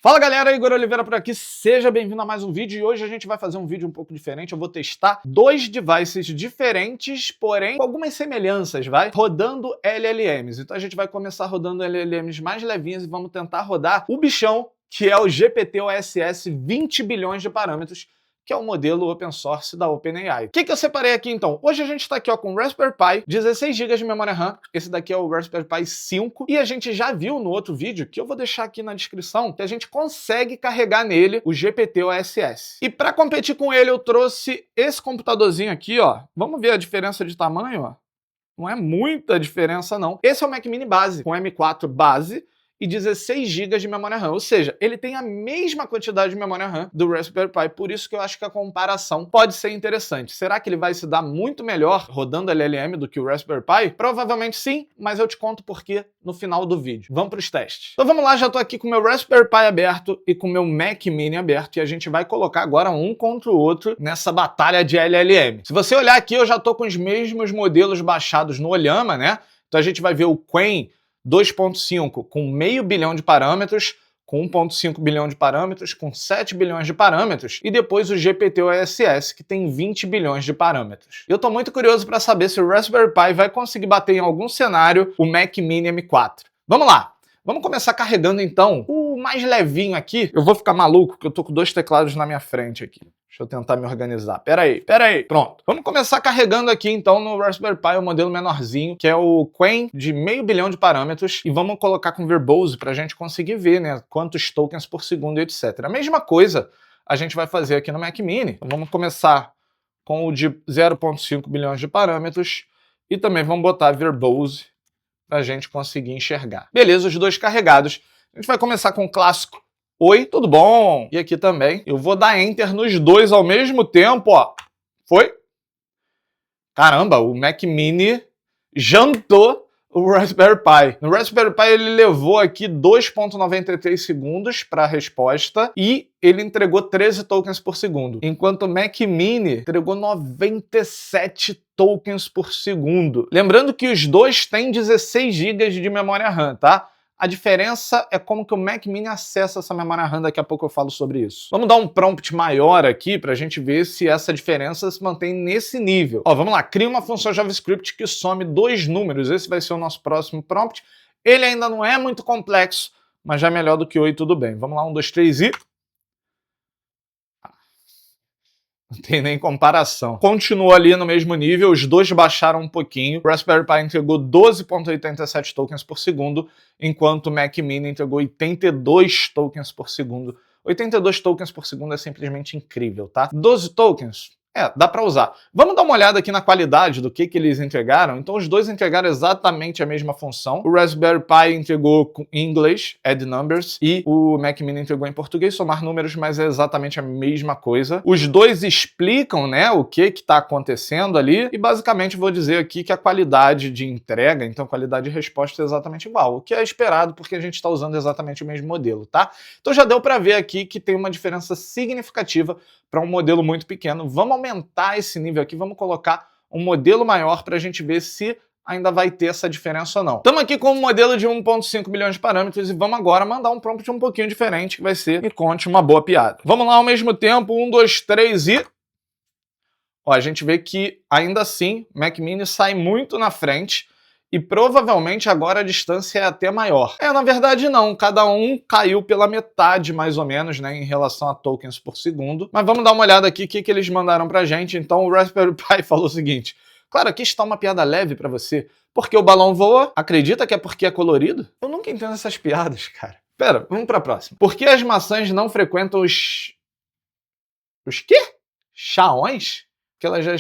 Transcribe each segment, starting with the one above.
Fala galera, Igor Oliveira por aqui, seja bem-vindo a mais um vídeo e hoje a gente vai fazer um vídeo um pouco diferente. Eu vou testar dois devices diferentes, porém com algumas semelhanças, rodando LLMs. Então a gente vai começar rodando LLMs mais levinhas e vamos tentar rodar o bichão, que é o GPT-OSS 20 bilhões de parâmetros, que é o modelo open source da OpenAI. O que eu separei aqui então? Hoje a gente está aqui com o Raspberry Pi, 16 GB de memória RAM, esse daqui é o Raspberry Pi 5, e a gente já viu no outro vídeo, que eu vou deixar aqui na descrição, que a gente consegue carregar nele o GPT-OSS. E para competir com ele eu trouxe esse computadorzinho aqui, ó. Vamos ver a diferença de tamanho, ó. Não é muita diferença não. Esse é o Mac Mini base, com M4 base, e 16 GB de memória RAM, ou seja, ele tem a mesma quantidade de memória RAM do Raspberry Pi, por isso que eu acho que a comparação pode ser interessante. Será que ele vai se dar muito melhor rodando LLM do que o Raspberry Pi? Provavelmente sim, mas eu te conto por quê no final do vídeo. Vamos para os testes. Então vamos lá, já estou aqui com o meu Raspberry Pi aberto e com o meu Mac Mini aberto, e a gente vai colocar agora um contra o outro nessa batalha de LLM. Se você olhar aqui, eu já estou com os mesmos modelos baixados no Ollama, né? Então a gente vai ver o Qwen 2.5 com meio bilhão de parâmetros, com 1.5 bilhão de parâmetros, com 7 bilhões de parâmetros, e depois o GPT-OSS, que tem 20 bilhões de parâmetros. Eu estou muito curioso para saber se o Raspberry Pi vai conseguir bater em algum cenário o Mac Mini M4. Vamos lá! Vamos começar carregando então o mais levinho aqui. Eu vou ficar maluco porque eu tô com dois teclados na minha frente aqui. Deixa eu tentar me organizar. Pera aí. Pronto. Vamos começar carregando aqui então no Raspberry Pi o modelo menorzinho, que é o Qwen de meio bilhão de parâmetros. E vamos colocar com Verbose pra gente conseguir ver, né, quantos tokens por segundo e etc. A mesma coisa a gente vai fazer aqui no Mac Mini. Então vamos começar com o de 0.5 bilhões de parâmetros e também vamos botar Verbose pra gente conseguir enxergar. Beleza, os dois carregados. A gente vai começar com o clássico. Oi, tudo bom? E aqui também. Eu vou dar Enter nos dois ao mesmo tempo, ó. Foi? Caramba, o Mac Mini jantou o Raspberry Pi. No Raspberry Pi ele levou aqui 2.93 segundos para a resposta e ele entregou 13 tokens por segundo, enquanto o Mac Mini entregou 97 tokens por segundo. Lembrando que os dois têm 16 GB de memória RAM, tá? A diferença é como que o Mac Mini acessa essa memória RAM, daqui a pouco eu falo sobre isso. Vamos dar um prompt maior aqui para a gente ver se essa diferença se mantém nesse nível. Ó, vamos lá, cria uma função JavaScript que some dois números, esse vai ser o nosso próximo prompt. Ele ainda não é muito complexo, mas já é melhor do que oi, tudo bem. Vamos lá, 1, 2, 3 e... Não tem nem comparação. Continuou ali no mesmo nível, os dois baixaram um pouquinho. O Raspberry Pi entregou 12.87 tokens por segundo, enquanto o Mac Mini entregou 82 tokens por segundo. 82 tokens por segundo é simplesmente incrível, tá? 12 tokens... dá para usar. Vamos dar uma olhada aqui na qualidade do que eles entregaram. Então os dois entregaram exatamente a mesma função. O Raspberry Pi entregou em inglês, add numbers, e o Mac Mini entregou em português, somar números, mas é exatamente a mesma coisa. Os dois explicam, né, o que está acontecendo ali, e basicamente vou dizer aqui que a qualidade de entrega, então a qualidade de resposta é exatamente igual, o que é esperado porque a gente está usando exatamente o mesmo modelo, tá? Então já deu para ver aqui que tem uma diferença significativa para um modelo muito pequeno. Vamos aumentar esse nível aqui, vamos colocar um modelo maior para a gente ver se ainda vai ter essa diferença ou não. Estamos aqui com um modelo de 1.5 bilhões de parâmetros e vamos agora mandar um prompt um pouquinho diferente, que vai ser me conte uma boa piada. Vamos lá ao mesmo tempo, 1, 2, 3 e... Ó, a gente vê que ainda assim o Mac Mini sai muito na frente, e provavelmente agora a distância é até maior. Na verdade não, cada um caiu pela metade mais ou menos, né, em relação a tokens por segundo. Mas vamos dar uma olhada aqui o que eles mandaram pra gente. Então o Raspberry Pi falou o seguinte: claro, aqui está uma piada leve pra você. Porque o balão voa? Acredita que é porque é colorido? Eu nunca entendo essas piadas, cara. Pera, vamos pra próxima. Por que as maçãs não frequentam os... Os quê? Chaões? Que elas já...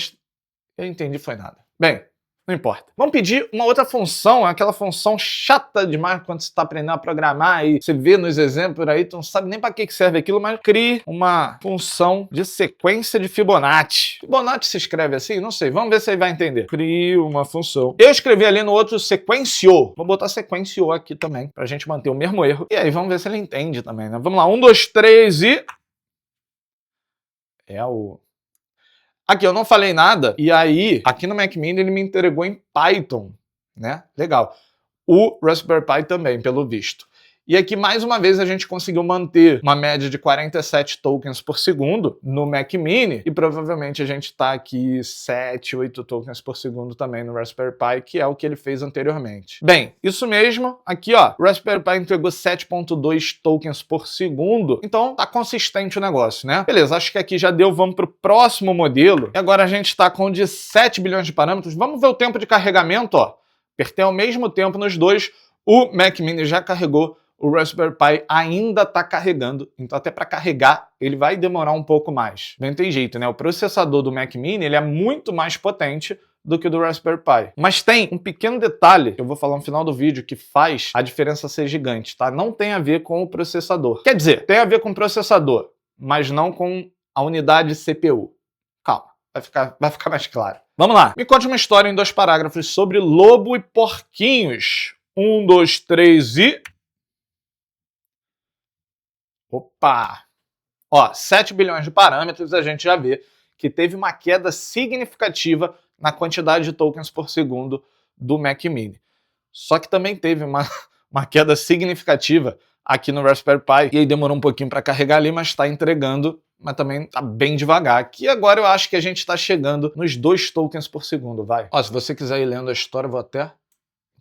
Eu entendi, foi nada. Bem... Não importa. Vamos pedir uma outra função, aquela função chata demais quando você está aprendendo a programar e você vê nos exemplos aí, tu não sabe nem para que serve aquilo, mas crie uma função de sequência de Fibonacci. Fibonacci se escreve assim? Não sei, vamos ver se ele vai entender. Crie uma função. Eu escrevi ali no outro sequenciou. Vou botar sequenciou aqui também, para a gente manter o mesmo erro. E aí vamos ver se ele entende também, né? Vamos lá, 1, 2, 3 e... Aqui eu não falei nada, e aí, aqui no Mac Mini ele me entregou em Python, né? Legal. O Raspberry Pi também, pelo visto. E aqui, mais uma vez, a gente conseguiu manter uma média de 47 tokens por segundo no Mac Mini, e provavelmente a gente está aqui 7, 8 tokens por segundo também no Raspberry Pi, que é o que ele fez anteriormente. Bem, isso mesmo, aqui ó, o Raspberry Pi entregou 7.2 tokens por segundo, então tá consistente o negócio, né? Beleza, acho que aqui já deu, vamos pro próximo modelo, e agora a gente tá com de 7 bilhões de parâmetros. Vamos ver o tempo de carregamento, ó. Apertei ao mesmo tempo nos dois, o Mac Mini já carregou, o Raspberry Pi ainda está carregando, então até para carregar ele vai demorar um pouco mais. Não tem jeito, né? O processador do Mac Mini ele é muito mais potente do que o do Raspberry Pi. Mas tem um pequeno detalhe, que eu vou falar no final do vídeo, que faz a diferença ser gigante, tá? Não tem a ver com o processador. Quer dizer, tem a ver com o processador, mas não com a unidade CPU. Calma, vai ficar mais claro. Vamos lá. Me conte uma história em 2 parágrafos sobre lobo e porquinhos. 1, 2, 3 e... Opa! Ó, 7 bilhões de parâmetros, a gente já vê que teve uma queda significativa na quantidade de tokens por segundo do Mac Mini. Só que também teve uma queda significativa aqui no Raspberry Pi, e aí demorou um pouquinho para carregar ali, mas está entregando, mas também está bem devagar. Aqui agora eu acho que a gente está chegando nos 2 tokens por segundo, vai. Ó, se você quiser ir lendo a história, eu vou até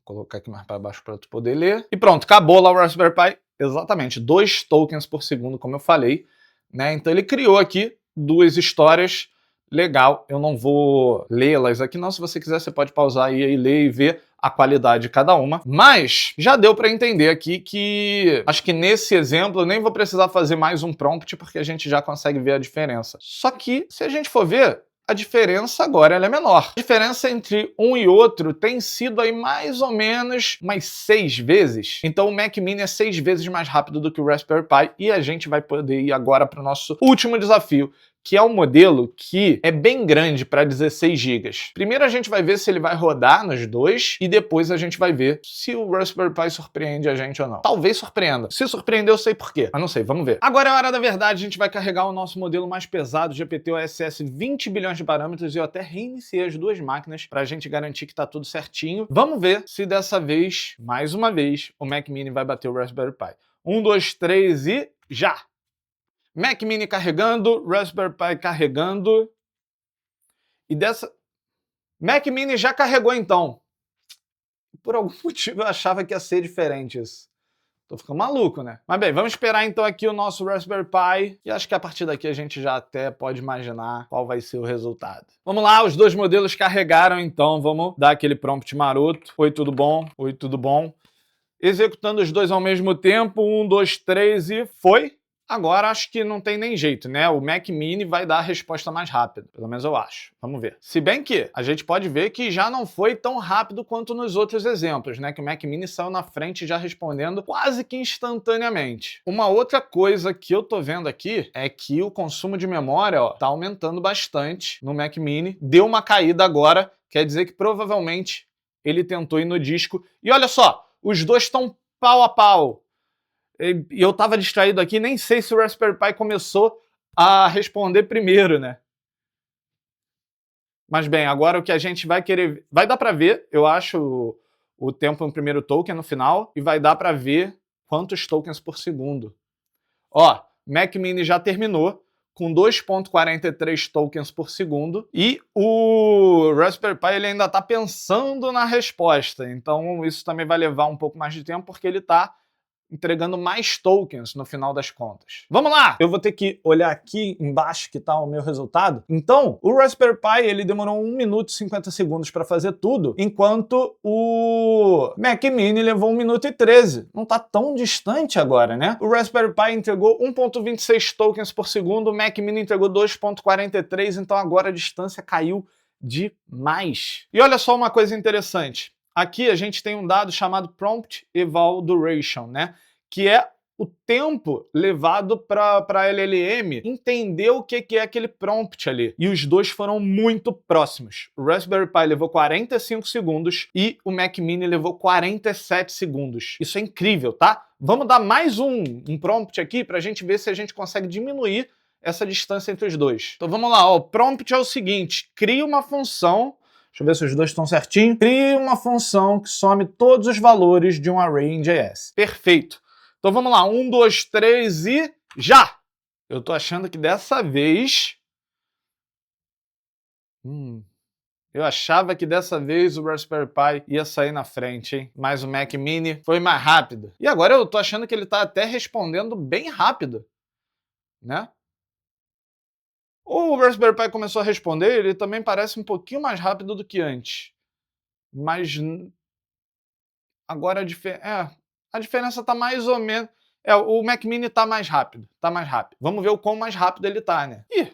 colocar aqui mais para baixo para tu poder ler. E pronto, acabou lá o Raspberry Pi. Exatamente, 2 tokens por segundo, como eu falei, né? Então ele criou aqui 2 histórias, legal. Eu não vou lê-las aqui não, se você quiser você pode pausar aí e ler e ver a qualidade de cada uma. Mas já deu para entender aqui que acho que nesse exemplo eu nem vou precisar fazer mais um prompt, porque a gente já consegue ver a diferença. Só que se a gente for ver, a diferença agora ela é menor. A diferença entre um e outro tem sido aí mais ou menos umas 6 vezes. Então o Mac Mini é 6 vezes mais rápido do que o Raspberry Pi, e a gente vai poder ir agora para o nosso último desafio, que é um modelo que é bem grande para 16 GB. Primeiro a gente vai ver se ele vai rodar nos dois, e depois a gente vai ver se o Raspberry Pi surpreende a gente ou não. Talvez surpreenda. Se surpreender, eu sei por quê. Mas não sei, vamos ver. Agora é a hora da verdade, a gente vai carregar o nosso modelo mais pesado, GPT-OSS 20 bilhões de parâmetros, e eu até reiniciei as 2 máquinas para a gente garantir que tá tudo certinho. Vamos ver se dessa vez, mais uma vez, o Mac Mini vai bater o Raspberry Pi. 1, 2, 3 e já! Mac Mini carregando, Raspberry Pi carregando. E dessa... Mac Mini já carregou então. Por algum motivo eu achava que ia ser diferente isso. Tô ficando maluco, né? Mas bem, vamos esperar então aqui o nosso Raspberry Pi, e acho que a partir daqui a gente já até pode imaginar qual vai ser o resultado. Vamos lá, os 2 modelos carregaram então, vamos dar aquele prompt maroto. Oi, tudo bom? Oi, tudo bom? Executando os 2 ao mesmo tempo, 1, 2, 3 e foi! Agora acho que não tem nem jeito, né? O Mac Mini vai dar a resposta mais rápido, pelo menos eu acho. Vamos ver. Se bem que a gente pode ver que já não foi tão rápido quanto nos outros exemplos, né? Que o Mac Mini saiu na frente já respondendo quase que instantaneamente. Uma outra coisa que eu tô vendo aqui é que o consumo de memória, ó, tá aumentando bastante no Mac Mini. Deu uma caída agora, quer dizer que provavelmente ele tentou ir no disco. E olha só, os 2 estão pau a pau. E eu tava distraído aqui, nem sei se o Raspberry Pi começou a responder primeiro, né? Mas bem, agora o que a gente vai querer... Vai dar para ver, eu acho, o tempo no primeiro token no final, e vai dar para ver quantos tokens por segundo. Ó, Mac Mini já terminou com 2.43 tokens por segundo, e o Raspberry Pi ele ainda tá pensando na resposta, então isso também vai levar um pouco mais de tempo, porque ele tá entregando mais tokens no final das contas. Vamos lá! Eu vou ter que olhar aqui embaixo que tá o meu resultado. Então, o Raspberry Pi ele demorou 1 minuto e 50 segundos para fazer tudo, enquanto o Mac Mini levou 1 minuto e 13. Não tá tão distante agora, né? O Raspberry Pi entregou 1.26 tokens por segundo, o Mac Mini entregou 2.43, então agora a distância caiu demais. E olha só uma coisa interessante. Aqui a gente tem um dado chamado Prompt Eval Duration, né? Que é o tempo levado para a LLM entender o que é aquele prompt ali. E os 2 foram muito próximos. O Raspberry Pi levou 45 segundos e o Mac Mini levou 47 segundos. Isso é incrível, tá? Vamos dar mais um prompt aqui para a gente ver se a gente consegue diminuir essa distância entre os 2. Então vamos lá, ó. O prompt é o seguinte: cria uma função. Deixa eu ver se os 2 estão certinho. Crie uma função que some todos os valores de um array em JS. Perfeito. Então vamos lá, 1, 2, 3 e já! Eu tô achando que dessa vez... Eu achava que dessa vez o Raspberry Pi ia sair na frente, hein? Mas o Mac Mini foi mais rápido. E agora eu tô achando que ele tá até respondendo bem rápido, né? O Raspberry Pi começou a responder, ele também parece um pouquinho mais rápido do que antes. Mas agora a diferença tá mais ou menos... o Mac Mini tá mais rápido, Vamos ver o quão mais rápido ele tá, né? Ih,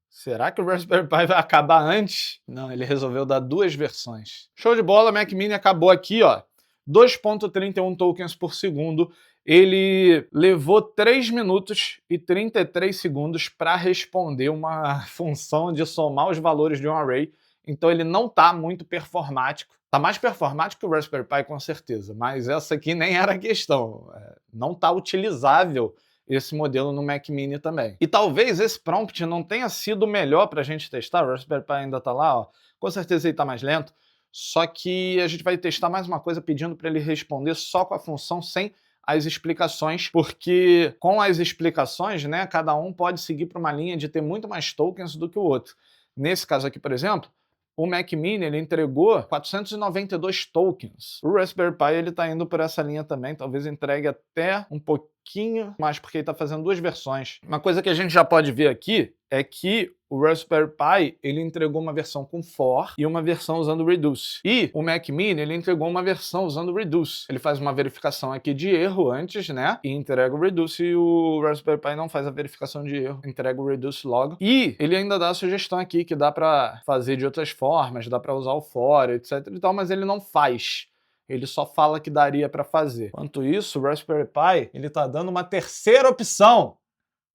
será que o Raspberry Pi vai acabar antes? Não, ele resolveu dar 2 versões. Show de bola, Mac Mini acabou aqui, ó. 2.31 tokens por segundo. Ele levou 3 minutos e 33 segundos para responder uma função de somar os valores de um array. Então ele não está muito performático. Está mais performático que o Raspberry Pi, com certeza, mas essa aqui nem era a questão. Não está utilizável esse modelo no Mac Mini também. E talvez esse prompt não tenha sido o melhor para a gente testar. O Raspberry Pi ainda está lá, ó. Com certeza ele está mais lento. Só que a gente vai testar mais uma coisa pedindo para ele responder só com a função sem as explicações, porque com as explicações, né, cada um pode seguir para uma linha de ter muito mais tokens do que o outro. Nesse caso aqui, por exemplo, o Mac Mini ele entregou 492 tokens. O Raspberry Pi ele está indo por essa linha também, talvez entregue até um pouquinho mais, porque ele está fazendo 2 versões. Uma coisa que a gente já pode ver aqui é que o Raspberry Pi ele entregou uma versão com for e uma versão usando reduce. E o Mac Mini ele entregou uma versão usando reduce. Ele faz uma verificação aqui de erro antes, né? E entrega o reduce, e o Raspberry Pi não faz a verificação de erro, entrega o reduce logo. E ele ainda dá a sugestão aqui que dá para fazer de outras formas, dá para usar o for, etc e tal, mas ele não faz. Ele só fala que daria para fazer. Enquanto isso, o Raspberry Pi ele tá dando uma terceira opção.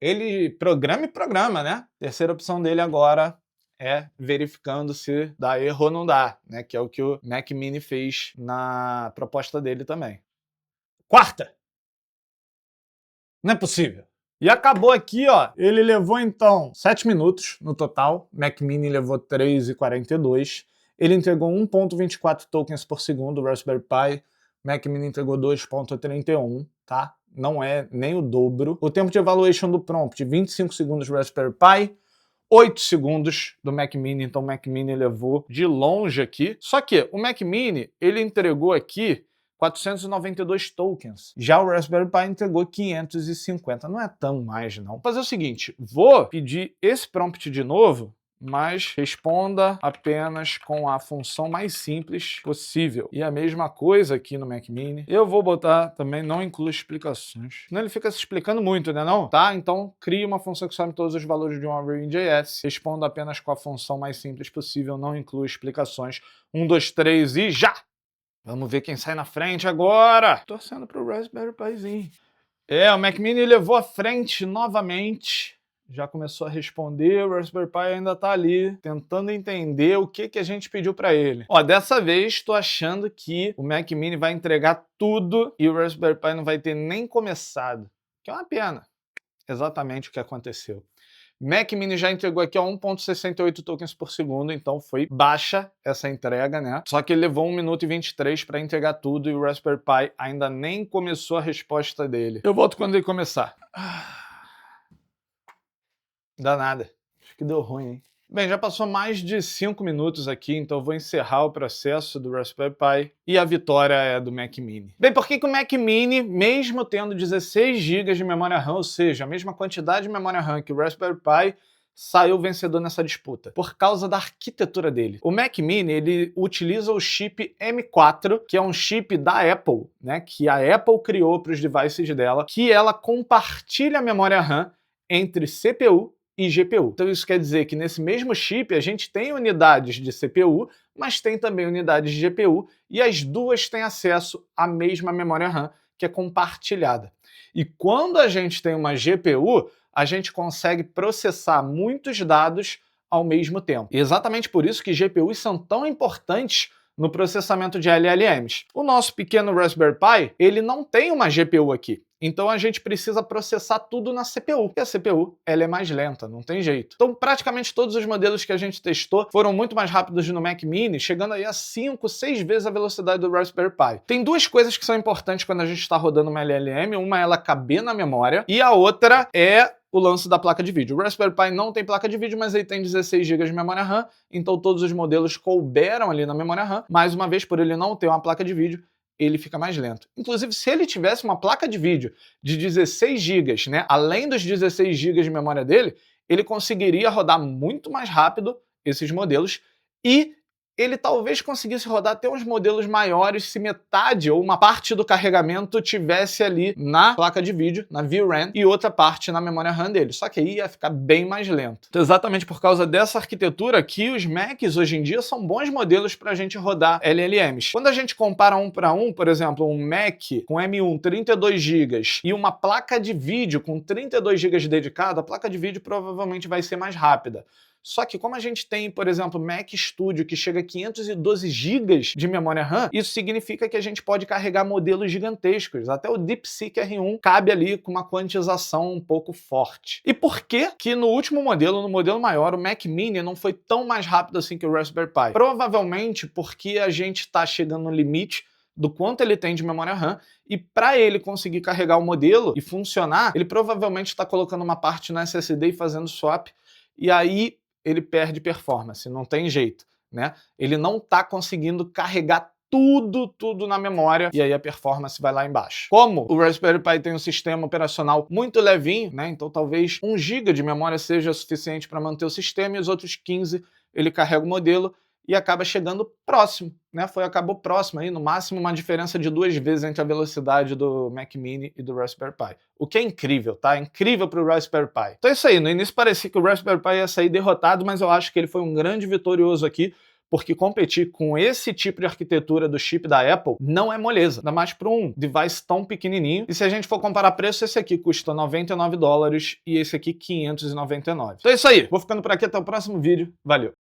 Ele programa, né? Terceira opção dele agora é verificando se dá erro ou não dá, né? Que é o que o Mac Mini fez na proposta dele também. Quarta! Não é possível. E acabou aqui, ó. Ele levou, então, 7 minutos no total. Mac Mini levou 3,42. Ele entregou 1.24 tokens por segundo, o Raspberry Pi. Mac Mini entregou 2.31, tá? Não é nem o dobro. O tempo de evaluation do prompt, 25 segundos do Raspberry Pi, 8 segundos do Mac Mini, então o Mac Mini levou de longe aqui. Só que o Mac Mini, ele entregou aqui 492 tokens. Já o Raspberry Pi entregou 550. Não é tão mais, não. Vou fazer o seguinte, vou pedir esse prompt de novo, mas responda apenas com a função mais simples possível. E a mesma coisa aqui no Mac Mini. Eu vou botar também, não inclui explicações. Senão ele fica se explicando muito, né não? Tá? Então, crie uma função que some todos os valores de um array em JS. Responda apenas com a função mais simples possível, não inclui explicações. 1, 2, 3 e já! Vamos ver quem sai na frente agora! Torcendo pro Raspberry Pizinho. O Mac Mini levou à frente novamente. Já começou a responder, o Raspberry Pi ainda tá ali, tentando entender o que a gente pediu para ele. Ó, dessa vez estou achando que o Mac Mini vai entregar tudo e o Raspberry Pi não vai ter nem começado. Que é uma pena. Exatamente o que aconteceu. Mac Mini já entregou aqui 1.68 tokens por segundo, então foi baixa essa entrega, né? Só que ele levou 1 minuto e 23 para entregar tudo e o Raspberry Pi ainda nem começou a resposta dele. Eu volto quando ele começar. Dá nada. Acho que deu ruim, hein? Bem, já passou mais de 5 minutos aqui, então eu vou encerrar o processo do Raspberry Pi e a vitória é do Mac Mini. Bem, por que o Mac Mini, mesmo tendo 16 GB de memória RAM, ou seja, a mesma quantidade de memória RAM que o Raspberry Pi, saiu vencedor nessa disputa? Por causa da arquitetura dele. O Mac Mini, ele utiliza o chip M4, que é um chip da Apple, né, que a Apple criou para os devices dela, que ela compartilha a memória RAM entre CPU e GPU. Então isso quer dizer que nesse mesmo chip a gente tem unidades de CPU, mas tem também unidades de GPU, e as duas têm acesso à mesma memória RAM, que é compartilhada. E quando a gente tem uma GPU, a gente consegue processar muitos dados ao mesmo tempo. E exatamente por isso que GPUs são tão importantes no processamento de LLMs. O nosso pequeno Raspberry Pi, ele não tem uma GPU aqui. Então a gente precisa processar tudo na CPU, e a CPU ela é mais lenta, não tem jeito. Então praticamente todos os modelos que a gente testou foram muito mais rápidos no Mac Mini, chegando aí a 5, 6 vezes a velocidade do Raspberry Pi. Tem duas coisas que são importantes quando a gente está rodando uma LLM, uma é ela caber na memória, e a outra é o lance da placa de vídeo. O Raspberry Pi não tem placa de vídeo, mas ele tem 16 GB de memória RAM, então todos os modelos couberam ali na memória RAM. Mais uma vez, por ele não ter uma placa de vídeo, ele fica mais lento. Inclusive, se ele tivesse uma placa de vídeo de 16 GB, né, além dos 16 GB de memória dele, ele conseguiria rodar muito mais rápido esses modelos e ele talvez conseguisse rodar até uns modelos maiores se metade ou uma parte do carregamento tivesse ali na placa de vídeo, na VRAM, e outra parte na memória RAM dele. Só que aí ia ficar bem mais lento. Então, exatamente por causa dessa arquitetura que os Macs hoje em dia são bons modelos para a gente rodar LLMs. Quando a gente compara um para um, por exemplo, um Mac com M1 32 GB e uma placa de vídeo com 32 GB dedicado, a placa de vídeo provavelmente vai ser mais rápida. Só que como a gente tem, por exemplo, Mac Studio que chega a 512 GB de memória RAM, isso significa que a gente pode carregar modelos gigantescos. Até o DeepSeek R1 cabe ali com uma quantização um pouco forte. E por que que no último modelo, no modelo maior, o Mac Mini não foi tão mais rápido assim que o Raspberry Pi? Provavelmente porque a gente está chegando no limite do quanto ele tem de memória RAM, e para ele conseguir carregar o modelo e funcionar, ele provavelmente está colocando uma parte na SSD e fazendo swap, e aí ele perde performance, não tem jeito, né? Ele não está conseguindo carregar tudo na memória, e aí a performance vai lá embaixo. Como o Raspberry Pi tem um sistema operacional muito levinho, né? Então talvez 1 GB de memória seja suficiente para manter o sistema, e os outros 15 ele carrega o modelo e acaba chegando próximo, né? Acabou próximo aí, no máximo uma diferença de 2 vezes entre a velocidade do Mac Mini e do Raspberry Pi. O que é incrível, tá? Incrível para o Raspberry Pi. Então é isso aí, no início parecia que o Raspberry Pi ia sair derrotado, mas eu acho que ele foi um grande vitorioso aqui, porque competir com esse tipo de arquitetura do chip da Apple não é moleza, ainda mais para um device tão pequenininho. E se a gente for comparar preço, esse aqui custa $99 e esse aqui $599. Então é isso aí, vou ficando por aqui, até o próximo vídeo, valeu!